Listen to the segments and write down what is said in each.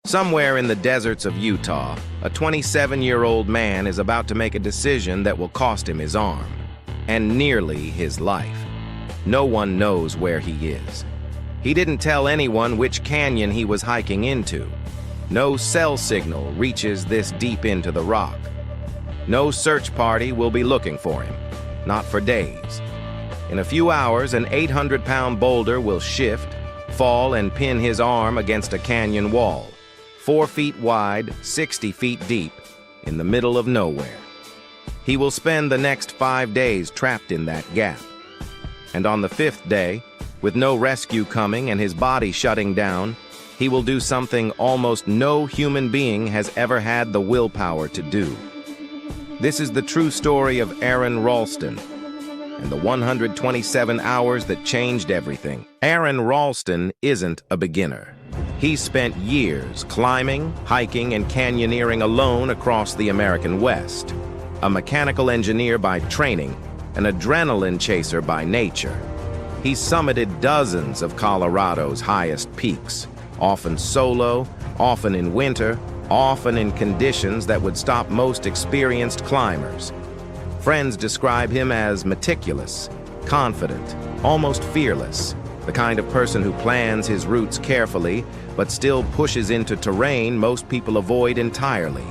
Somewhere in the deserts of Utah, a 27-year-old man is about to make a decision that will cost him his arm, and nearly his life. No one knows where he is. He didn't tell anyone which canyon he was hiking into. No cell signal reaches this deep into the rock. No search party will be looking for him, not for days. In a few hours, an 800-pound boulder will shift, fall, and pin his arm against a canyon wall, 4 feet wide, 60 feet deep, in the middle of nowhere. He will spend the next 5 days trapped in that gap. And on the 5th day, with no rescue coming and his body shutting down, he will do something almost no human being has ever had the willpower to do. This is the true story of Aron Ralston and the 127 hours that changed everything. Aron Ralston isn't a beginner. He spent years climbing, hiking, and canyoneering alone across the American West. A mechanical engineer by training, an adrenaline chaser by nature. He summited dozens of Colorado's highest peaks, often solo, often in winter, often in conditions that would stop most experienced climbers. Friends describe him as meticulous, confident, almost fearless, the kind of person who plans his routes carefully, but still pushes into terrain most people avoid entirely.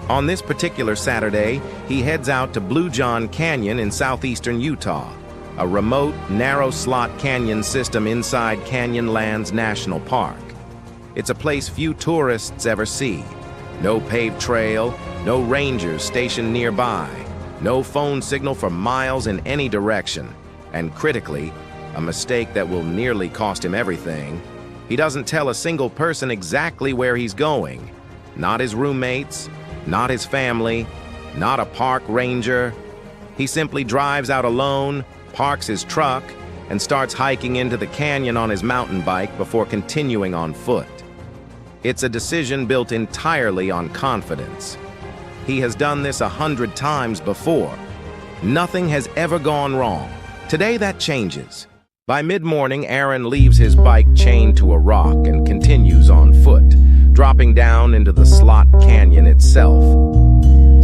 On this particular Saturday, he heads out to Bluejohn Canyon in southeastern Utah, a remote, narrow-slot canyon system inside Canyonlands National Park. It's a place few tourists ever see. No paved trail, no rangers stationed nearby, no phone signal for miles in any direction, and critically, a mistake that will nearly cost him everything, he doesn't tell a single person exactly where he's going. Not his roommates, not his family, not a park ranger. He simply drives out alone, parks his truck, and starts hiking into the canyon on his mountain bike before continuing on foot. It's a decision built entirely on confidence. He has done this 100 times before. Nothing has ever gone wrong. Today that changes. By mid-morning, Aron leaves his bike chained to a rock and continues on foot, dropping down into the slot canyon itself.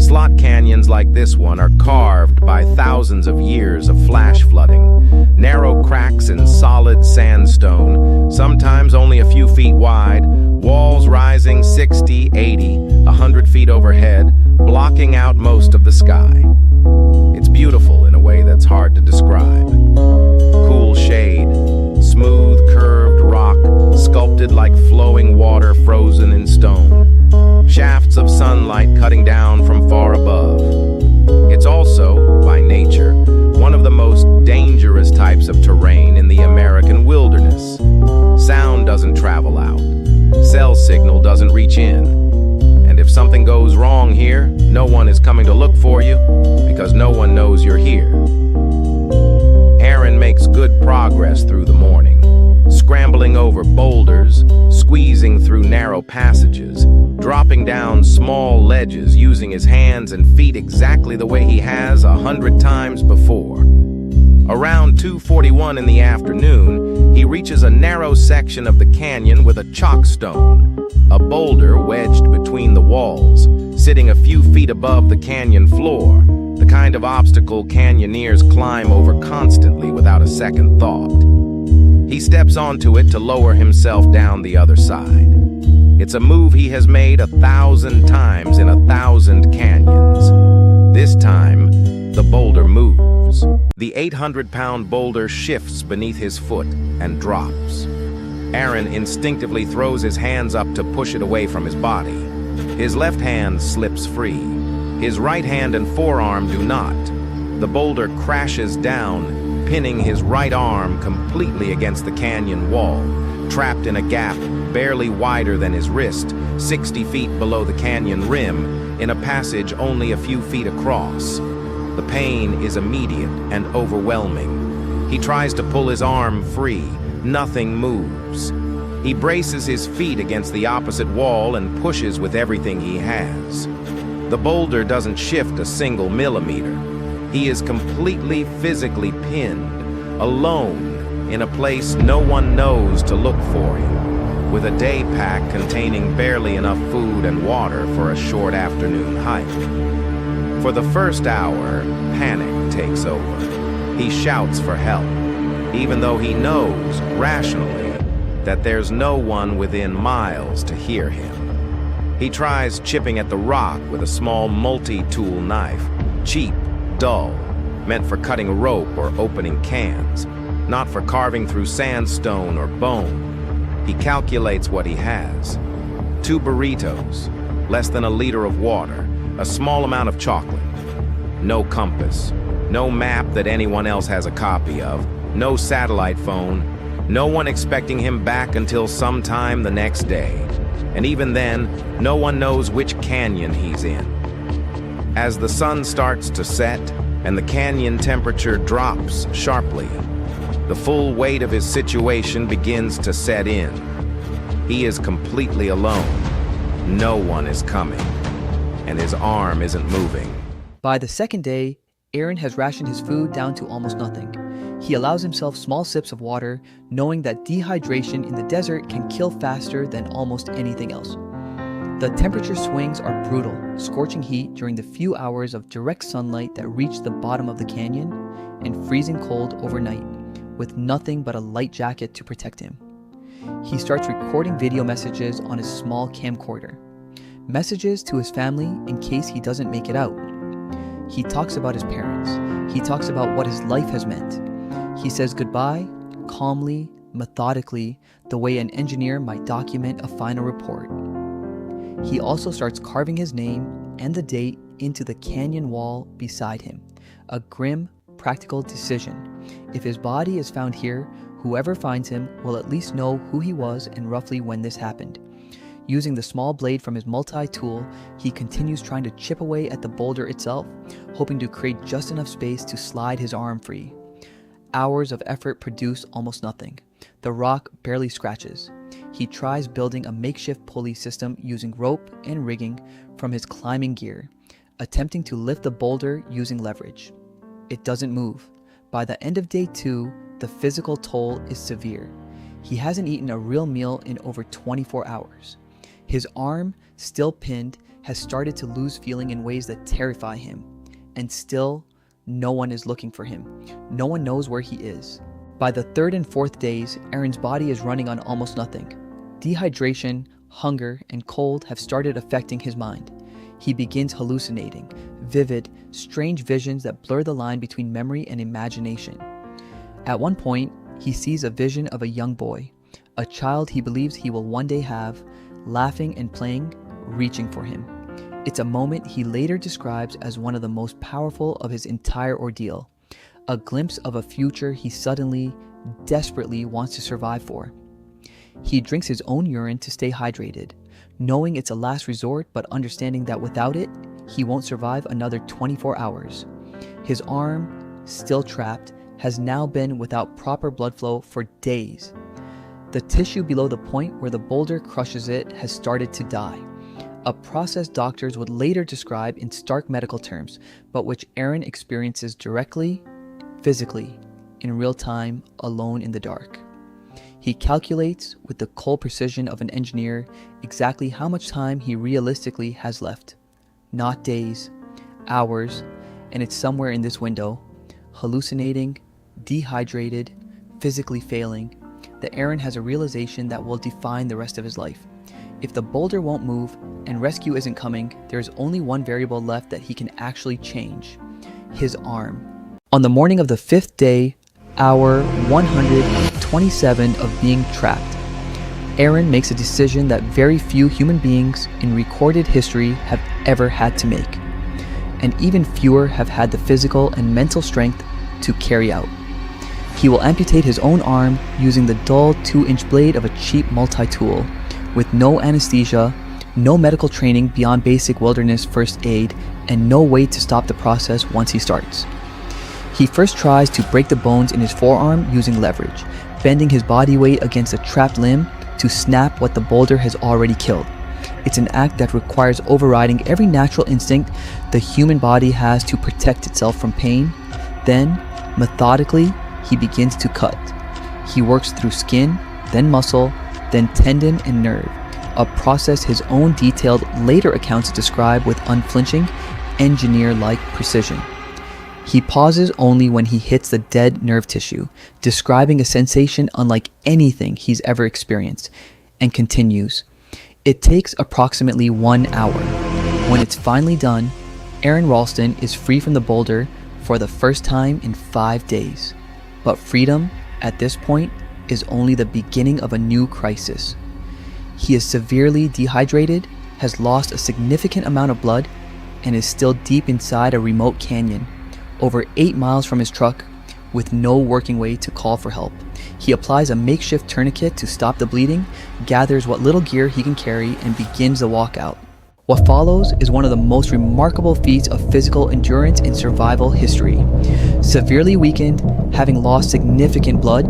Slot canyons like this one are carved by thousands of years of flash flooding, narrow cracks in solid sandstone, sometimes only a few feet wide, walls rising 60, 80, 100 feet overhead, blocking out most of the sky. It's beautiful in a way that's hard to describe. Cool shade, smooth, curved rock, sculpted like flowing water frozen in stone. Shafts of sunlight cutting down from far above. It's also, by nature, one of the most dangerous types of terrain in the American wilderness. Sound doesn't travel out. Cell signal doesn't reach in. And if something goes wrong here, no one is coming to look for you because no one knows you're here. Aron makes good progress through the morning, scrambling over boulders, squeezing through narrow passages, dropping down small ledges using his hands and feet exactly the way he has 100 times before. Around 2:41 in the afternoon, he reaches a narrow section of the canyon with a chalk stone, a boulder wedged between the walls, sitting a few feet above the canyon floor, the kind of obstacle canyoneers climb over constantly without a second thought. He steps onto it to lower himself down the other side. It's a move he has made 1,000 times in 1,000 canyons. This time, the boulder moves. The 800-pound boulder shifts beneath his foot and drops. Aron instinctively throws his hands up to push it away from his body. His left hand slips free. His right hand and forearm do not. The boulder crashes down, pinning his right arm completely against the canyon wall, trapped in a gap barely wider than his wrist, 60 feet below the canyon rim, in a passage only a few feet across. The pain is immediate and overwhelming. He tries to pull his arm free. Nothing moves. He braces his feet against the opposite wall and pushes with everything he has. The boulder doesn't shift a single millimeter. He is completely physically pinned, alone, in a place no one knows to look for him. with a day pack containing barely enough food and water for a short afternoon hike. For the first hour, panic takes over. He shouts for help, even though he knows, rationally, that there's no one within miles to hear him. He tries chipping at the rock with a small multi-tool knife, cheap, dull, meant for cutting rope or opening cans, not for carving through sandstone or bone. He calculates what he has. 2 burritos, less than a liter of water, a small amount of chocolate. No compass, no map that anyone else has a copy of, no satellite phone, no one expecting him back until sometime the next day. And even then, no one knows which canyon he's in. As the sun starts to set and the canyon temperature drops sharply, the full weight of his situation begins to set in. He is completely alone. No one is coming, and his arm isn't moving. By the second day, Aron has rationed his food down to almost nothing. He allows himself small sips of water, knowing that dehydration in the desert can kill faster than almost anything else. The temperature swings are brutal, scorching heat during the few hours of direct sunlight that reach the bottom of the canyon, and freezing cold overnight, with nothing but a light jacket to protect him. He starts recording video messages on his small camcorder. Messages to his family in case he doesn't make it out. He talks about his parents. He talks about what his life has meant. He says goodbye, calmly, methodically, the way an engineer might document a final report. He also starts carving his name and the date into the canyon wall beside him, a grim, practical decision. If his body is found here, whoever finds him will at least know who he was and roughly when this happened. Using the small blade from his multi-tool, he continues trying to chip away at the boulder itself, hoping to create just enough space to slide his arm free. Hours of effort produce almost nothing. The rock barely scratches. He tries building a makeshift pulley system using rope and rigging from his climbing gear, attempting to lift the boulder using leverage. It doesn't move. By the end of day 2, the physical toll is severe. He hasn't eaten a real meal in over 24 hours. His arm, still pinned, has started to lose feeling in ways that terrify him. And still, no one is looking for him. No one knows where he is. By the 3rd and 4th days, Aron's body is running on almost nothing. Dehydration, hunger, and cold have started affecting his mind. He begins hallucinating, vivid, strange visions that blur the line between memory and imagination. At one point, he sees a vision of a young boy, a child he believes he will one day have, laughing and playing, reaching for him. It's a moment he later describes as one of the most powerful of his entire ordeal, a glimpse of a future he suddenly, desperately wants to survive for. He drinks his own urine to stay hydrated, knowing it's a last resort but understanding that without it, he won't survive another 24 hours. His arm, still trapped, has now been without proper blood flow for days. The tissue below the point where the boulder crushes it has started to die. A process doctors would later describe in stark medical terms, but which Aron experiences directly, physically, in real time, alone in the dark. He calculates, with the cold precision of an engineer, exactly how much time he realistically has left. Not days, hours, and it's somewhere in this window, hallucinating, dehydrated, physically failing, that Aron has a realization that will define the rest of his life. If the boulder won't move and rescue isn't coming, there's only one variable left that he can actually change: his arm. On the morning of the 5th day, hour 127 of being trapped, Aron makes a decision that very few human beings in recorded history have ever had to make, and even fewer have had the physical and mental strength to carry out. He will amputate his own arm using the dull 2-inch blade of a cheap multi-tool, with no anesthesia, no medical training beyond basic wilderness first aid, and no way to stop the process once he starts. He first tries to break the bones in his forearm using leverage, bending his body weight against a trapped limb to snap what the boulder has already killed. It's an act that requires overriding every natural instinct the human body has to protect itself from pain. Then, methodically, he begins to cut. He works through skin, then muscle, then tendon and nerve, a process his own detailed later accounts describe with unflinching, engineer-like precision. He pauses only when he hits the dead nerve tissue, describing a sensation unlike anything he's ever experienced, and continues. It takes approximately 1 hour. When it's finally done, Aron Ralston is free from the boulder for the first time in 5 days. But freedom, at this point, is only the beginning of a new crisis. He is severely dehydrated, has lost a significant amount of blood, and is still deep inside a remote canyon, over 8 miles from his truck, with no working way to call for help. He applies a makeshift tourniquet to stop the bleeding, gathers what little gear he can carry, and begins the walkout. What follows is one of the most remarkable feats of physical endurance in survival history. Severely weakened, having lost significant blood,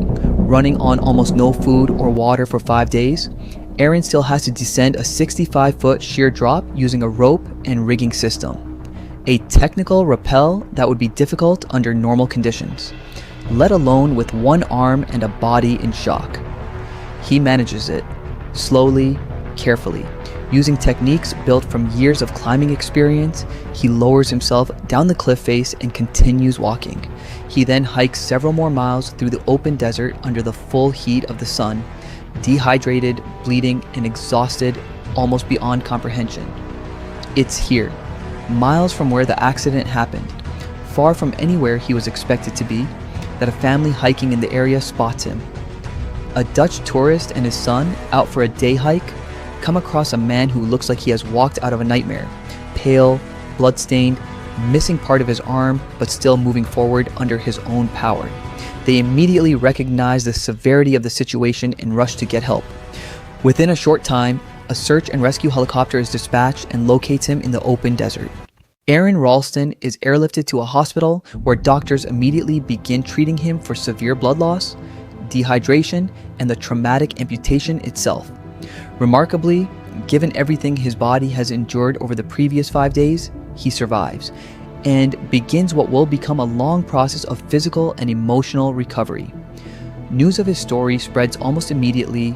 running on almost no food or water for 5 days, Aron still has to descend a 65-foot sheer drop using a rope and rigging system. A technical rappel that would be difficult under normal conditions, let alone with one arm and a body in shock. He manages it, slowly, carefully. Using techniques built from years of climbing experience, he lowers himself down the cliff face and continues walking. He then hikes several more miles through the open desert under the full heat of the sun, dehydrated, bleeding, and exhausted almost beyond comprehension. It's here, miles from where the accident happened, far from anywhere he was expected to be, that a family hiking in the area spots him. A Dutch tourist and his son, out for a day hike, come across a man who looks like he has walked out of a nightmare, pale, bloodstained, missing part of his arm, but still moving forward under his own power. They immediately recognize the severity of the situation and rush to get help. Within a short time, a search and rescue helicopter is dispatched and locates him in the open desert. Aron Ralston is airlifted to a hospital where doctors immediately begin treating him for severe blood loss, dehydration, and the traumatic amputation itself. Remarkably, given everything his body has endured over the previous 5 days, he survives and begins what will become a long process of physical and emotional recovery. News of his story spreads almost immediately,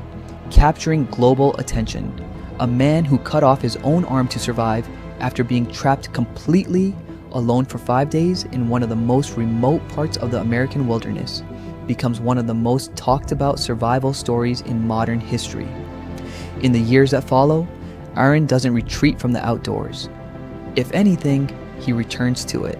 capturing global attention. A man who cut off his own arm to survive after being trapped completely alone for 5 days in one of the most remote parts of the American wilderness becomes one of the most talked about survival stories in modern history. In the years that follow, Aron doesn't retreat from the outdoors. If anything, he returns to it.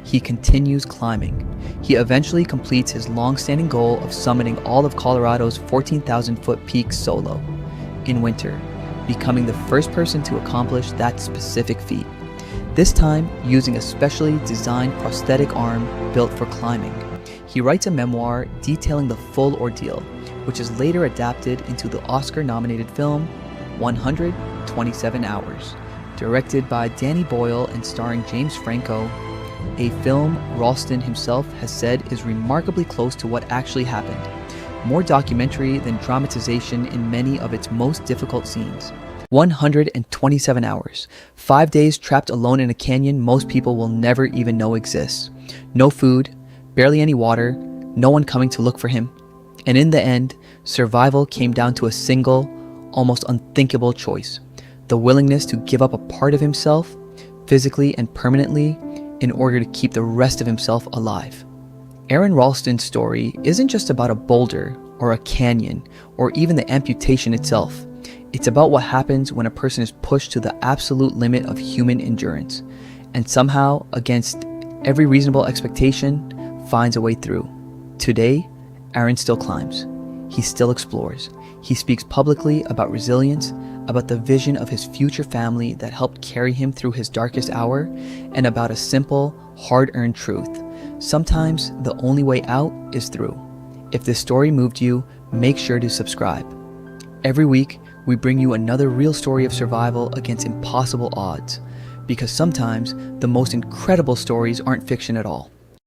He continues climbing. He eventually completes his long-standing goal of summiting all of Colorado's 14,000-foot peaks solo in winter, becoming the first person to accomplish that specific feat, this time using a specially designed prosthetic arm built for climbing. He writes a memoir detailing the full ordeal, which is later adapted into the Oscar-nominated film 127 Hours, directed by Danny Boyle and starring James Franco, a film Ralston himself has said is remarkably close to what actually happened, more documentary than dramatization in many of its most difficult scenes. 127 hours, 5 days trapped alone in a canyon most people will never even know exists. No food, barely any water, no one coming to look for him. And in the end, survival came down to a single, almost unthinkable choice: the willingness to give up a part of himself, physically and permanently, in order to keep the rest of himself alive. Aron Ralston's story isn't just about a boulder or a canyon or even the amputation itself. It's about what happens when a person is pushed to the absolute limit of human endurance and somehow, against every reasonable expectation, finds a way through. Today, Aron still climbs. He still explores. He speaks publicly about resilience, about the vision of his future family that helped carry him through his darkest hour, and about a simple, hard-earned truth. Sometimes the only way out is through. If this story moved you, make sure to subscribe. Every week, we bring you another real story of survival against impossible odds, because sometimes the most incredible stories aren't fiction at all.